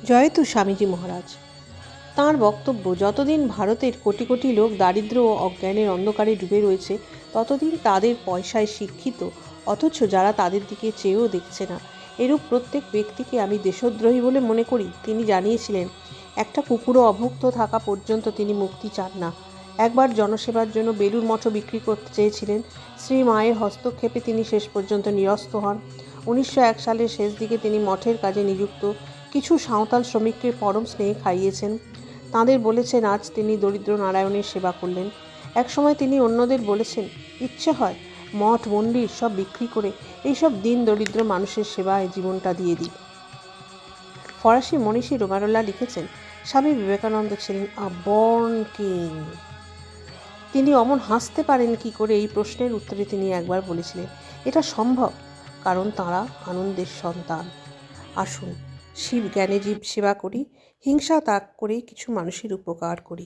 জয়তু স্বামীজি মহারাজ। তাঁর বক্তব্য, যতদিন ভারতের কোটি কোটি লোক দারিদ্র ও অজ্ঞানের অন্ধকারে ডুবে রয়েছে ততদিন তাদের পয়সায় শিক্ষিত, অথচ যারা তাদের দিকে চেয়েও দেখছে না, এরূপ প্রত্যেক ব্যক্তিকে আমি দেশদ্রোহী বলে মনে করি। তিনি জানিয়েছিলেন, একটা কুকুরও অভুক্ত থাকা পর্যন্ত তিনি মুক্তি চান না। একবার জনসেবার জন্য বেলুর মঠও বিক্রি করতে চেয়েছিলেন। শ্রী মায়ের হস্তক্ষেপে তিনি শেষ পর্যন্ত নিরস্ত হন। 1901 সালের শেষ দিকে তিনি মঠের কাজে নিযুক্ত কিছু সাঁওতাল শ্রমিককে পরম স্নেহে খাইয়েছেন। তাঁদের বলেছেন, আজ তিনি দরিদ্র নারায়ণের সেবা করলেন। একসময় তিনি অন্যদের বলেছেন, ইচ্ছে হয় মঠ মন্দির সব বিক্রি করে এইসব দিন দরিদ্র মানুষের সেবায় জীবনটা দিয়ে দিই। ফরাসি মনীষী রোমারোলা লিখেছেন, স্বামী বিবেকানন্দ ছিলেন আ বর্ন কিং। তিনি অমন হাসতে পারেন কি করে, এই প্রশ্নের উত্তরে তিনি একবার বলেছিলেন, এটা সম্ভব, কারণ তাঁরা আনন্দের সন্তান। আসুন শিব জ্ঞানে জীব সেবা করি, হিংসা ত্যাগ করে কিছু মানুষের উপকার করি।